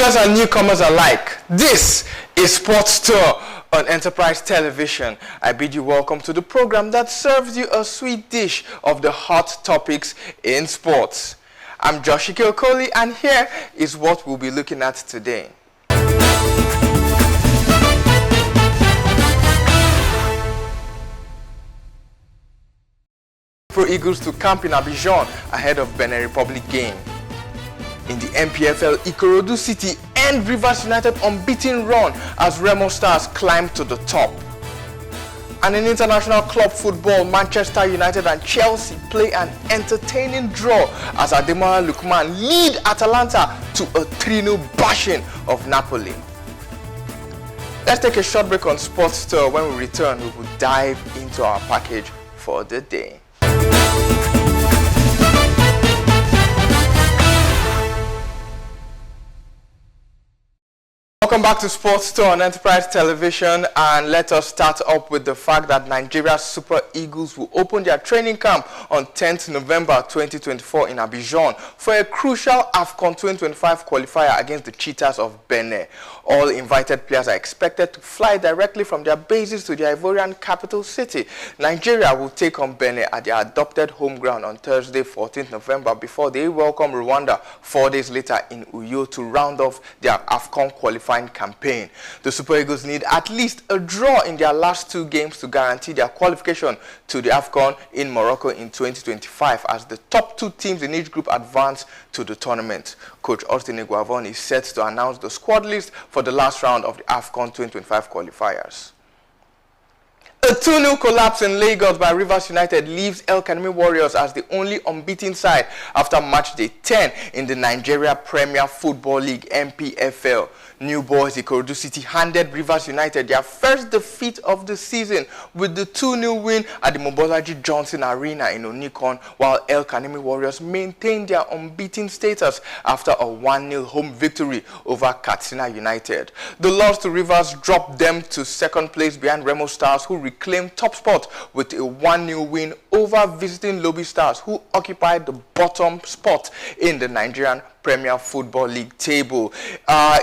Believers and newcomers alike, this is Sports Tour on Enterprise Television. I bid you welcome to the program that serves you a sweet dish of the hot topics in sports. I'm Joshua Okoli, and here is what we'll be looking at today. Pro Eagles to camp in Abidjan ahead of Benin Republic game. In the MPFL, Ikorodu City end Rivers United unbeaten run as Remo Stars climb to the top. And in international club football, Manchester United and Chelsea play an entertaining draw as Ademola Lookman lead Atalanta to a 3-0 bashing of Napoli. Let's take a short break on Sports Tour. When we return, we will dive into our package for the day. Welcome back to Sports Tour on Enterprise Television, and let us start up with the fact that Nigeria's Super Eagles will open their training camp on 10th November 2024 in Abidjan for a crucial AFCON 2025 qualifier against the Cheetahs of Benin. All invited players are expected to fly directly from their bases to the Ivorian capital city. Nigeria will take on Benin at their adopted home ground on Thursday, 14th November, before they welcome Rwanda 4 days later in Uyo to round off their AFCON qualifying campaign. The Super Eagles need at least a draw in their last 2 games to guarantee their qualification to the AFCON in Morocco in 2025, as the top 2 teams in each group advance to the tournament. Coach Austin Iguavon is set to announce the squad list for the last round of the AFCON 2025 qualifiers. A 2-0 collapse in Lagos by Rivers United leaves El Kanemi Warriors as the only unbeaten side after match day 10 in the Nigeria Premier Football League (NPFL). New boys Ikorodu City handed Rivers United their first defeat of the season with the 2-0 win at the Mobolaji Johnson Arena in Onikon, while El Kanemi Warriors maintained their unbeaten status after a 1-0 home victory over Katsina United. The loss to Rivers dropped them to second place behind Remo Stars, who reclaimed top spot with a 1-0 win over visiting Lobby Stars, who occupied the bottom spot in the Nigerian Premier Football League table.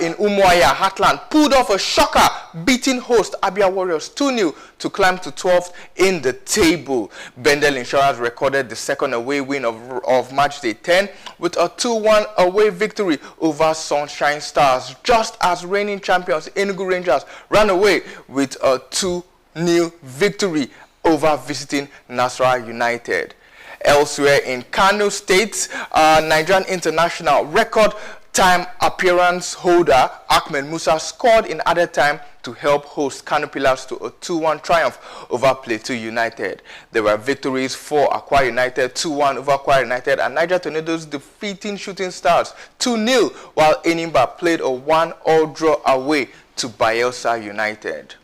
In Umuahia, Heartland pulled off a shocker, beating host Abia Warriors 2-0 to climb to 12th in the table. Bendel Insurance recorded the second away win of match day 10 with a 2-1 away victory over Sunshine Stars, just as reigning champions Enugu Rangers ran away with a 2-0 victory over visiting Nasarawa United. Elsewhere in Kano State, Nigerian international record time appearance holder Ahmed Musa scored in added time to help host Kano Pillars to a 2-1 triumph over Plateau United. There were victories for Akwa United 2-1 over Akwa United, and Niger Tornadoes defeating Shooting Stars 2-0, while Enimba played a 1-1 draw away to Bayelsa United.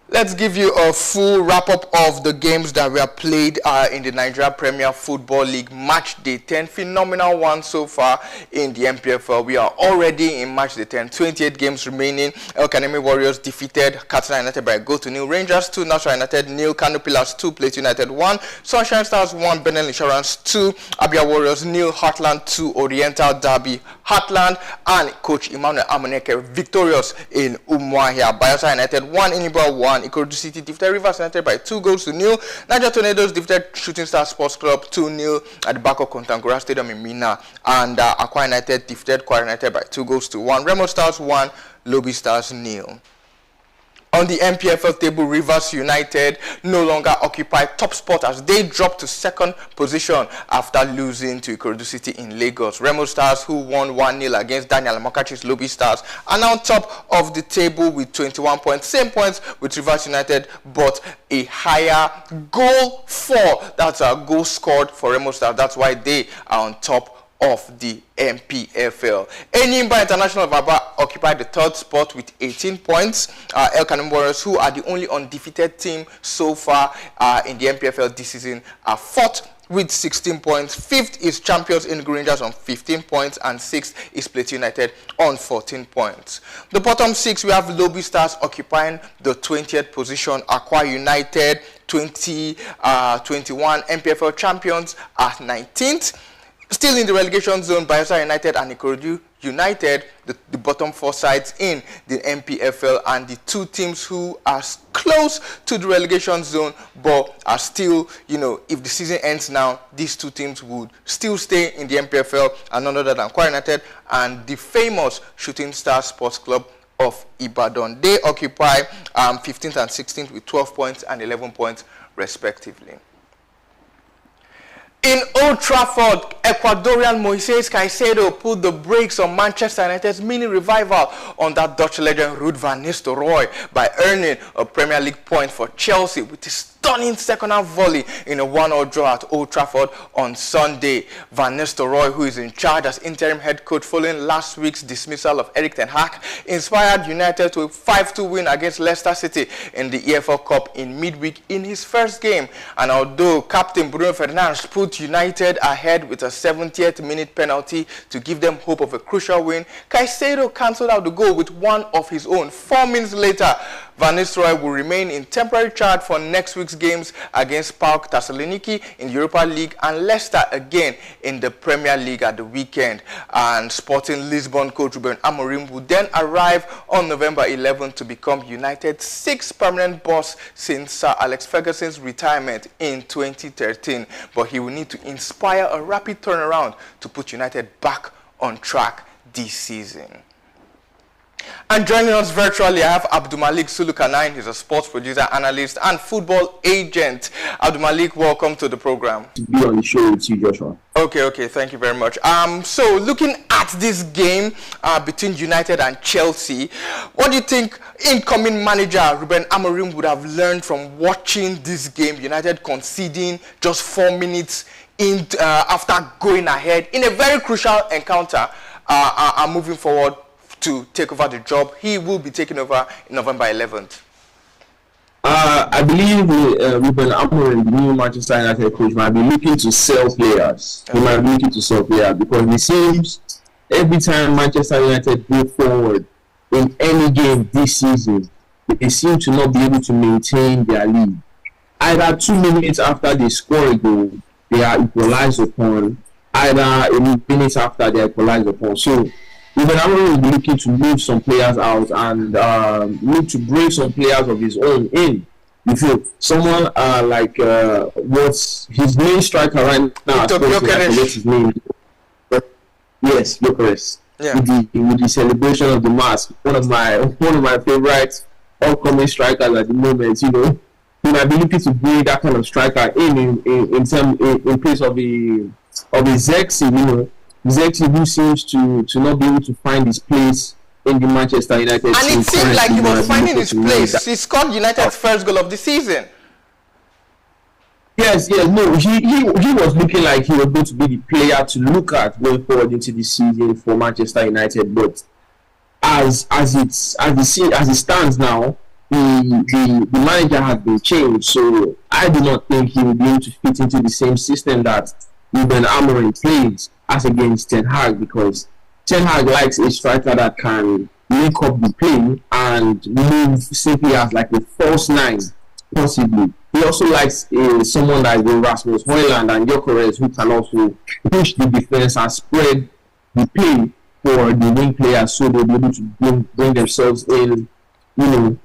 Let's give you a full wrap-up of the games that were played in the Nigeria Premier Football League match day 10. Phenomenal one so far in the MPFL. We are already in match day 10. 28 games remaining. El Kanemi Warriors defeated Katsina United by a goal to nil. Rangers 2, Nasarawa United nil. Kano Pillars 2, Plateau United 1. Sunshine Stars 1, Bendel Insurance 2. Abia Warriors nil. Heartland 2, Oriental Derby Heartland. And Coach Emmanuel Amoneke victorious in Umuahia. Bayelsa United 1, Enimba 1. Ikorodu City defeated Rivers United by 2-0. Niger Tornadoes defeated Shooting Star Sports Club 2-0 at the back of Kontagora Stadium in Minna. And Akwa United defeated Kwara United by 2-1. Remo Stars 1, Lobby Stars 0. On the MPFL table, Rivers United no longer occupy top spot as they dropped to second position after losing to Ikorodu City in Lagos. Remo Stars, who won 1-0 against Daniel Amokachi's Lobby Stars, are now top of the table with 21 points, same points with Rivers United, but a higher goal for. That's a goal scored for Remo Stars. That's why they are on top of the MPFL. Enyimba International of Aba occupied the third spot with 18 points. El Kanemi Warriors, who are the only undefeated team so far in the MPFL this season, are fourth with 16 points. Fifth is champions Enugu Rangers on 15 points, and sixth is Plateau United on 14 points. The bottom 6, we have Lobby Stars occupying the 20th position. Akwa United 2021 MPFL champions at 19th. Still in the relegation zone, Bayelsa United and Ikorodu United, the bottom 4 sides in the MPFL, and the 2 teams who are close to the relegation zone but are still, if the season ends now, these 2 teams would still stay in the MPFL, and none other than Kwara United and the famous Shooting Star Sports Club of Ibadan. They occupy 15th and 16th with 12 points and 11 points respectively. In Old Trafford, Ecuadorian Moises Caicedo put the brakes on Manchester United's mini revival under Dutch legend Ruud van Nistelrooy by earning a Premier League point for Chelsea with a stunning second-half volley in a 1-1 draw at Old Trafford on Sunday. Van Nistelrooy, who is in charge as interim head coach following last week's dismissal of Erik ten Hag, inspired United to a 5-2 win against Leicester City in the EFL Cup in midweek in his first game. And although captain Bruno Fernandes put United ahead with a 70th minute penalty to give them hope of a crucial win, Caicedo cancelled out the goal with one of his own 4 minutes later. Van Nistelrooy will remain in temporary charge for next week's games against PAOK Thessaloniki in the Europa League and Leicester again in the Premier League at the weekend. And Sporting Lisbon coach Ruben Amorim will then arrive on November 11th to become United's 6th permanent boss since Sir Alex Ferguson's retirement in 2013. But he will need to inspire a rapid turnaround to put United back on track this season. And joining us virtually, I have Abdulmalik Sulukanine. He's a sports producer, analyst, and football agent. Abdulmalik, welcome to the program. To be on the show with you, Joshua. Okay, thank you very much. So looking at this game between United and Chelsea, what do you think incoming manager Ruben Amorim would have learned from watching this game? United conceding just 4 minutes in after going ahead in a very crucial encounter and moving forward to take over the job. He will be taking over November 11th. I believe Ruben Amorim, the new Manchester United coach, might be looking to sell players. He might be looking to sell players because it seems every time Manchester United go forward in any game this season, they seem to not be able to maintain their lead. Either 2 minutes after they score a goal, they are equalized upon. Either a minute after they are equalized upon. So Ruben Amorim will be looking to move some players out and look to bring some players of his own in. You feel someone like what's his main striker right now? I forget his name. But yes, Jokeres. Yeah. With the celebration of the mask, one of my favorite upcoming strikers at the moment. He might be looking to bring that kind of striker in place of the Zexi, Zexi, who seems to not be able to find his place in the Manchester United team. And it seemed like he was finding his place. He scored United's first goal of the season. Yes, no, he was looking like he was going to be the player to look at going forward into the season for Manchester United. But as it stands now, the manager has been changed. So I do not think he will be able to fit into the same system that Ruben Amorim plays as against Ten Hag, because Ten Hag likes a striker that can make up the play and move simply as like a false 9, possibly. He also likes someone like Rasmus Højlund and Jokeres, who can also push the defense and spread the play for the wing players, so they'll be able to bring themselves in, bring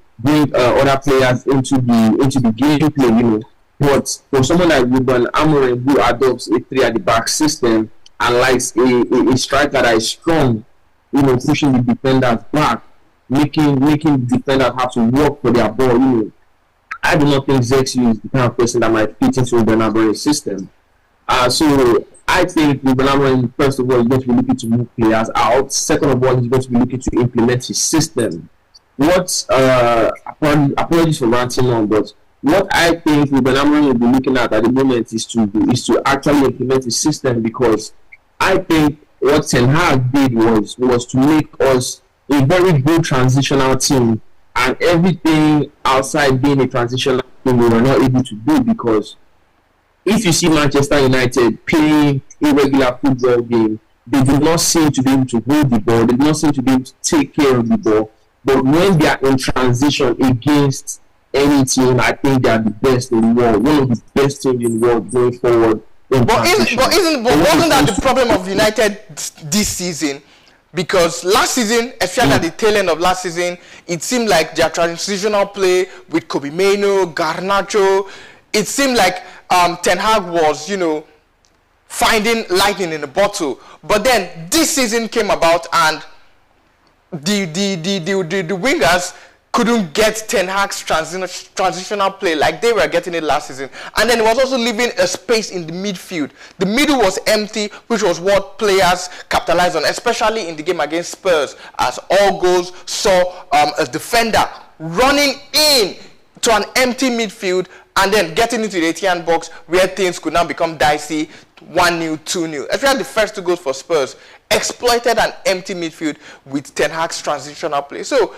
other players into the gameplay, But for someone like Ruben Amorim, who adopts a 3 at the back system and likes a striker that is strong, pushing the defenders back, making the defenders have to work for their ball, I do not think Zexi is the kind of person that might fit into Ruben Amorim's system. So I think Ruben Amorim, first of all, is going to be looking to move players out. Second of all, he's going to be looking to implement his system. Apologies for ranting on, but what I think Ruben Amorim will be looking at the moment is to actually implement his system, because I think what Ten Hag did was to make us a very good transitional team, and everything outside being a transitional team we were not able to do, because if you see Manchester United playing a regular football game, they do not seem to be able to hold the ball, they do not seem to be able to take care of the ball. But when they are in transition against any team, I think they are the best in the world, one of the best teams in the world going forward in But transition. wasn't that the problem of United this season? Because last season, especially at the tail end of last season, it seemed like their transitional play with Kobe Mainoo, Garnacho, it seemed like Ten Hag was, finding lightning in a bottle. But then this season came about, and the wingers couldn't get Ten Hag's transitional play like they were getting it last season. And then it was also leaving a space in the midfield. The middle was empty, which was what players capitalized on, especially in the game against Spurs, as all goals saw a defender running in to an empty midfield and then getting into the 18 box where things could now become dicey. 1-0, 2-0. Especially the first two goals for Spurs exploited an empty midfield with Ten Hag's transitional play. So,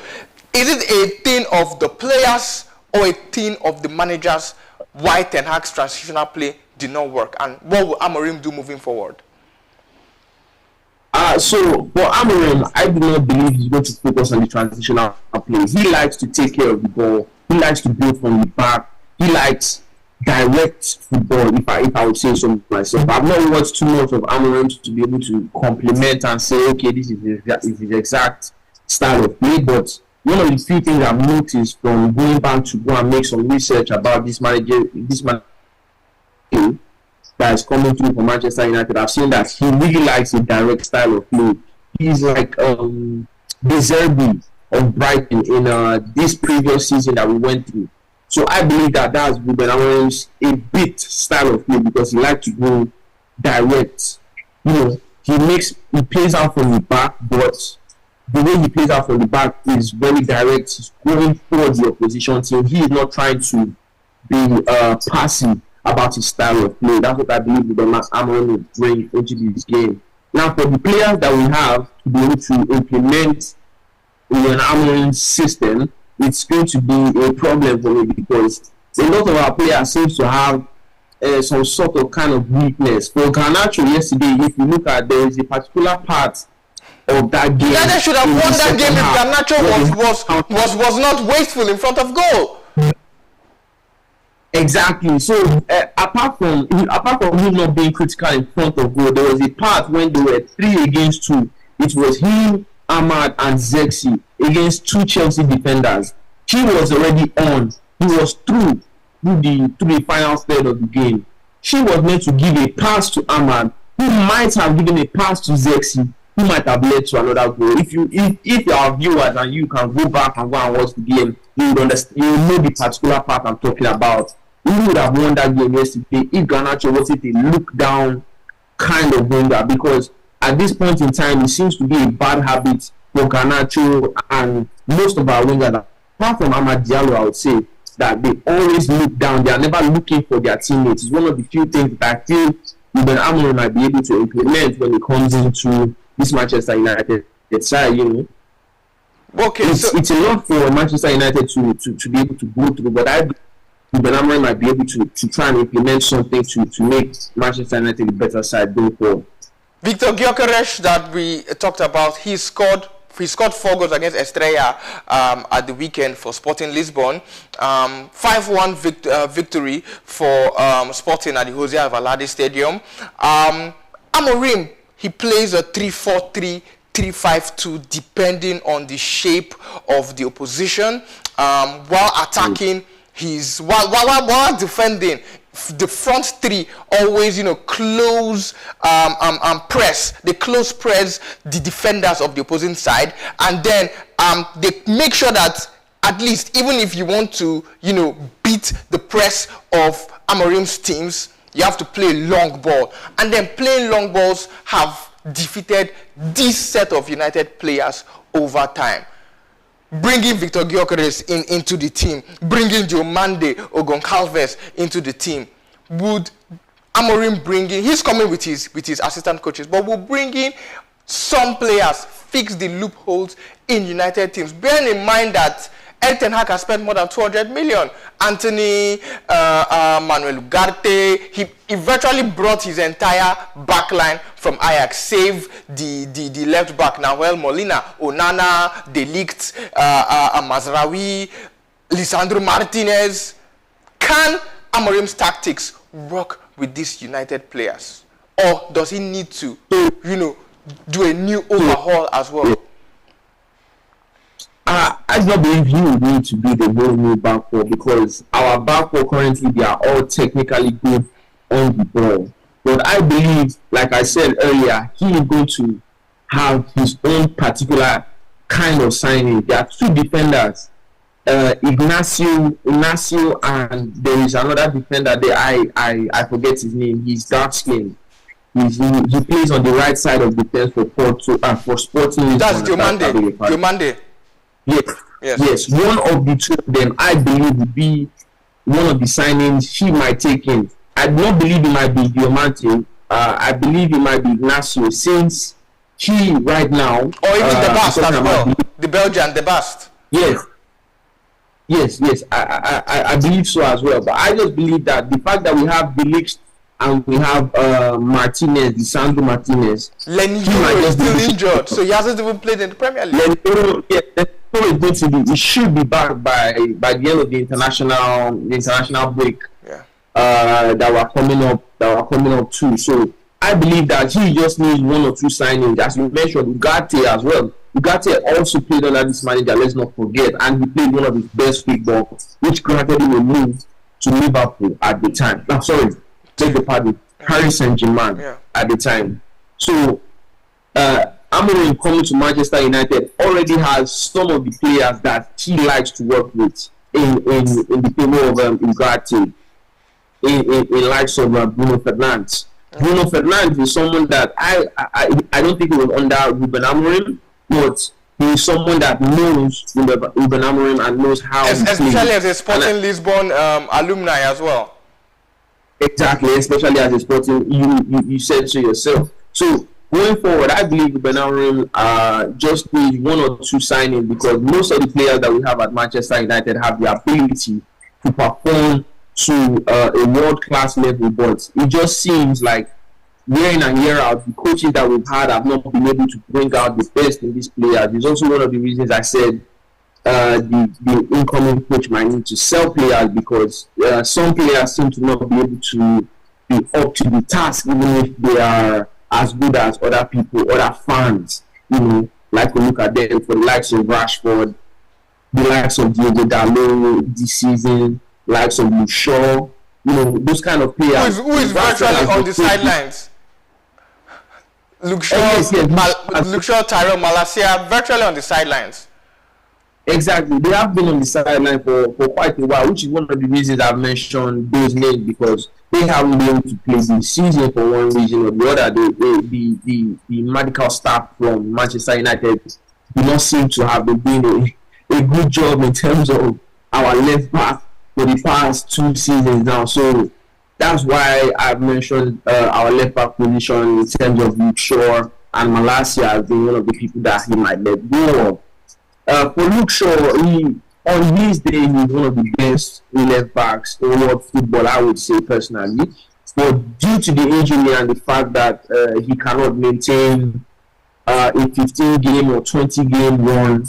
is it a thing of the players or a thing of the managers why Ten Hag's transitional play did not work? And what will Amorim do moving forward? So for Amorim, I do not believe he's going to focus on the transitional play. He likes to take care of the ball. He likes to build from the back. He likes direct football, if I would say so myself. I've not watched too much of Amorim to be able to complement and say, okay, this is his exact style of play. But one of the few things I've noticed from going back to go and make some research about this manager that is coming through for Manchester United, I've seen that he really likes a direct style of play. He's like the Zerbi of Brighton in this previous season that we went through. So I believe that that's Ruben Amorim's a bit style of play, because he likes to go direct. He plays out from the back, but the way he plays out from the back is very direct. He's going towards the opposition team. He is not trying to be passive about his style of play. That's what I believe Ruben Amorim will bring into this game. Now, for the players that we have to be able to implement Ruben Amorim's system, it's going to be a problem for me, because a lot of our players seems to have some sort of kind of weakness. For Garnacho yesterday, if you look at, there is a particular part of that game. Yeah, they should have won that game if Garnacho was not wasteful in front of goal. Exactly. So apart from him not being critical in front of goal, there was a part when they were 3 against 2. It was him, Ahmad, and Zexi against 2 Chelsea defenders. He was already on. He was through the final third of the game. She was meant to give a pass to Ahmad, who might have given a pass to Zexi, who might have led to another goal. If our viewers and you can go back and watch the game, you would understand. You will know the particular part I'm talking about. We would have won that game yesterday if Garnacho wasn't a look down kind of winger, because at this point in time it seems to be a bad habit for Garnacho and most of our wingers, apart from Amad Diallo, I would say, that they always look down. They are never looking for their teammates. It's one of the few things that I feel Ruben Amorim might be able to implement when it comes into this Manchester United side. Okay, it's a lot for Manchester United to be able to go through, but Ruben Amorim might be able to try and implement something to make Manchester United a better side going forward. Victor Gyökeres that we talked about, he scored 4 goals against Estrella at the weekend for Sporting Lisbon. 5-1 victory for Sporting at the Jose Alvalade Stadium. Amorim, he plays a 3-4-3, 3-5-2 depending on the shape of the opposition. While attacking, while defending, the front 3 always, close press. They close press the defenders of the opposing side, and then they make sure that at least, even if you want to, beat the press of Amorim's teams, you have to play long ball. And then playing long balls have defeated this set of United players over time. Bringing Victor Gyökeres into the team, bringing Diomande Ogoncalves into the team. Would Amorim bring in, he's coming with his assistant coaches, but will bring in some players, fix the loopholes in United teams. Bearing in mind that Ten Hag has spent more than 200 million. Anthony, Manuel Ugarte, he virtually brought his entire backline from Ajax, save the left back, Nahuel Molina, Onana, De Ligt, Mazraoui, Lisandro Martinez. Can Amorim's tactics work with these United players? Or does he need to, do a new overhaul as well? I do not believe he would need to be the whole new backcourt, because our backcourt currently, they are all technically good on the ball. But I believe, like I said earlier, he is going to have his own particular kind of signing. There are two defenders, Ignacio, and there is another defender there. I forget his name. He's dark skinned. He plays on the right side of the fence for Sporting. That's Diomande. Yes. One of the two of them, I believe, would be one of the signings he might take in. I do not believe it might be Diomante. I believe it might be Ignacio, since he right now, or even the Bast as well, the Belgian, the Bast. Yes. I believe so as well. But I just believe that the fact that we have Relishes and we have Martinez, Lisandro Martinez. Lenny is still injured, so he hasn't even played in the Premier League. He should be back by the end of the international break. That were coming up too. So I believe that he just needs one or two signings. As you mentioned, Ugarte as well. Ugarte also played under this manager, let's not forget, and he played one of his best football, which granted him a move to Liverpool at the time. No, sorry, beg the pardon, Paris Saint-Germain at the time. So Amorim coming to Manchester United already has some of the players that he likes to work with in the favor of Ugarte. In likes of Bruno Fernandes. Bruno Fernandes is someone that I don't think he was under Ruben Amorim, but he is someone that knows Ruben Amorim and knows how. Especially as a Sporting Lisbon alumni as well. Exactly, especially as a Sporting, you said so yourself. So going forward, I believe Ruben Amorim just needs one or two signings, because most of the players that we have at Manchester United have the ability to perform to a world-class level, but it just seems like year in and year out, the coaches that we've had have not been able to bring out the best in these players. It's also one of the reasons I said the incoming coach might need to sell players, because some players seem to not be able to be up to the task, even if they are as good as other people, other fans. Like we look at them for the likes of Rashford, the likes of Diego Dalot this season, likes of Luke Shaw, those kind of players. Who is virtually on the sidelines? Luke Shaw, Luke Shaw, Tyrone Malacia, virtually on the sidelines. Exactly. They have been on the sideline for quite a while, which is one of the reasons I've mentioned those names, because they haven't been able to play this season for one reason or the other. The medical staff from Manchester United do not seem to have been doing a good job in terms of our left back for the past 2 seasons now. So that's why I've mentioned our left back position in terms of Luke Shaw and Malacia as being one of the people that he might let go of. For Luke Shaw, on his day, he's one of the best left backs in world football, I would say personally. But due to the injury and the fact that he cannot maintain a 15-game or 20-game run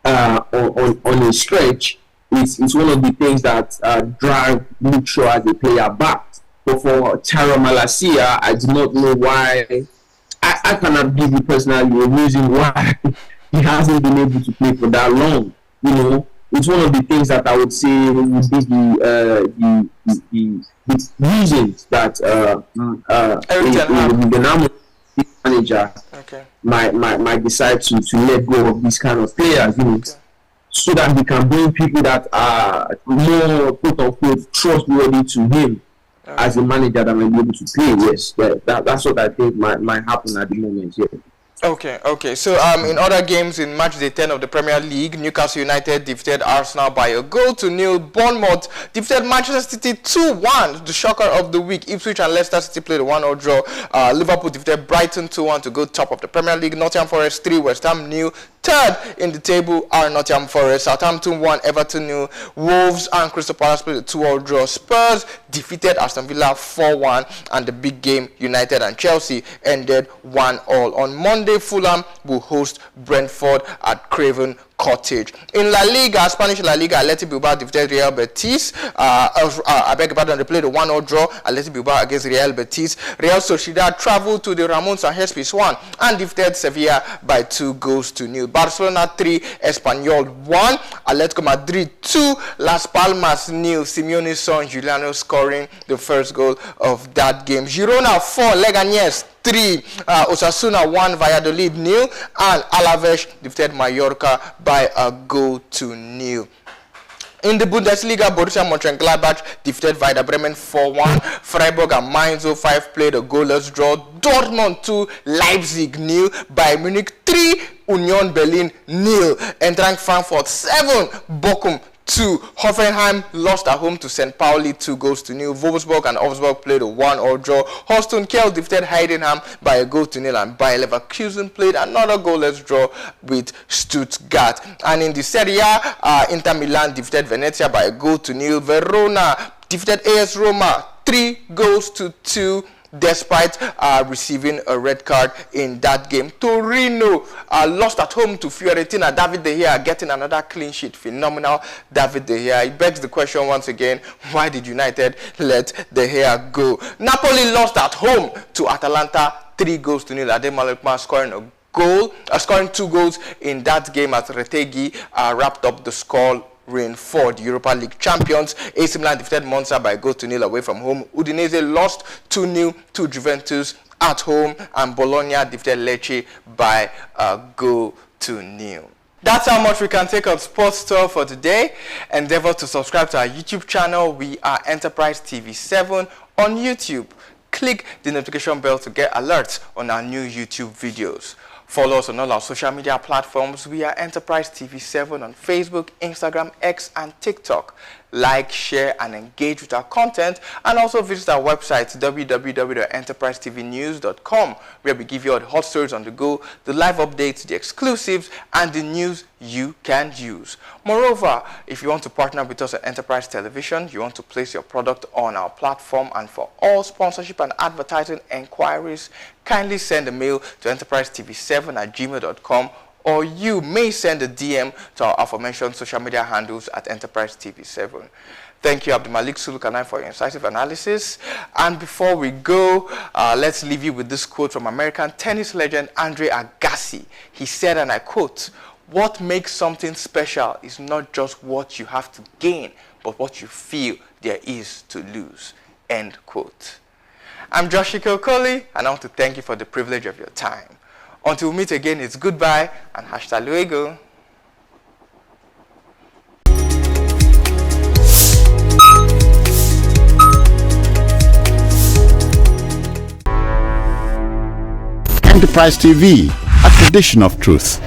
on a stretch, it's one of the things that drive Luke Shaw as a player back. But for Tyrone Malacia, I do not know why. I cannot give you personally a reason why he hasn't been able to play for that long. It's one of the things that I would say would be the reasons that the manager might decide to let go of these kind of players. So that he can bring people that are more quote-unquote trustworthy to him as a manager that might be able to play. Yes, that's what I think might happen at the moment. Yeah. Okay. So in other games in match day 10 of the Premier League, Newcastle United defeated Arsenal by 1-0. Bournemouth defeated Manchester City 2-1. The shocker of the week. Ipswich and Leicester City played a 1-0 draw. Liverpool defeated Brighton 2-1 to go top of the Premier League. Nottingham Forest 3, West Ham 0. Third in the table are Nottingham Forest. Southampton 1, Everton 0. Wolves and Crystal Palace played a 2-2 draw. Spurs defeated Aston Villa 4-1, and the big game United and Chelsea ended 1-1 on Monday. Sunday, Fulham will host Brentford at Craven Cottage. In La Liga, Spanish La Liga, Athletic Bilbao defeated Real Betis. I beg your pardon, they played a 1-0 draw. Athletic Bilbao against Real Betis. Real Sociedad traveled to the Ramon Sanchez Pizjuan and defeated Sevilla by 2-0. Barcelona 3, Espanyol 1, Atletico Madrid 2, Las Palmas 0. Simeone's son Juliano scoring the first goal of that game. Girona 4, Leganés 3, Osasuna 1, Valladolid 0, and Alaves defeated Mallorca by 1-0. In the Bundesliga, Borussia Mönchengladbach defeated Werder Bremen 4-1. Freiburg and Mainz 05 played a goalless draw. Dortmund 2, Leipzig 0. Bayern Munich 3, Union Berlin 0. Eintracht Frankfurt 7, Bochum 2. Hoffenheim lost at home to St. Pauli 2-0. Wolfsburg and Augsburg played a 1-1 draw. Holstein Kiel defeated Heidenheim by 1-0, and Bayer Leverkusen played another goalless draw with Stuttgart. And in the Serie A, Inter Milan defeated Venezia by 1-0. Verona defeated AS Roma 3-2. Despite receiving a red card in that game. Torino lost at home to Fiorentina. David De Gea getting another clean sheet. Phenomenal David De Gea. It begs the question once again, why did United let De Gea go? Napoli lost at home to Atalanta 3-0. Ademola Lookman scoring 2 goals in that game as Retegui wrapped up the score for the Europa League champions. AC Milan defeated Monza by 1-0 away from home. Udinese lost 2-0 to Juventus at home, and Bologna defeated Lecce by 1-0. That's how much we can take on Sports Tour for today. Endeavor to subscribe to our YouTube channel. We are Enterprise TV 7 on YouTube. Click the notification bell to get alerts on our new YouTube videos. Follow us on all our social media platforms. We are Enterprise TV 7 on Facebook, Instagram, X, and TikTok. Like, share, and engage with our content, and also visit our website www.enterprisetvnews.com, where we give you all the hot stories on the go, the live updates, the exclusives, and the news you can use. Moreover, if you want to partner with us at Enterprise Television, you want to place your product on our platform, and for all sponsorship and advertising enquiries, kindly send a mail to enterprisetv7@gmail.com, or you may send a DM to our aforementioned social media handles at Enterprise TV 7. Thank you, Abdulmalik Sulukanai, for your incisive analysis. And before we go, let's leave you with this quote from American tennis legend Andre Agassi. He said, and I quote, "What makes something special is not just what you have to gain, but what you feel there is to lose." End quote. I'm Joshua Okoli, and I want to thank you for the privilege of your time. Until we meet again, it's goodbye and hasta luego. Enterprise TV, a tradition of truth.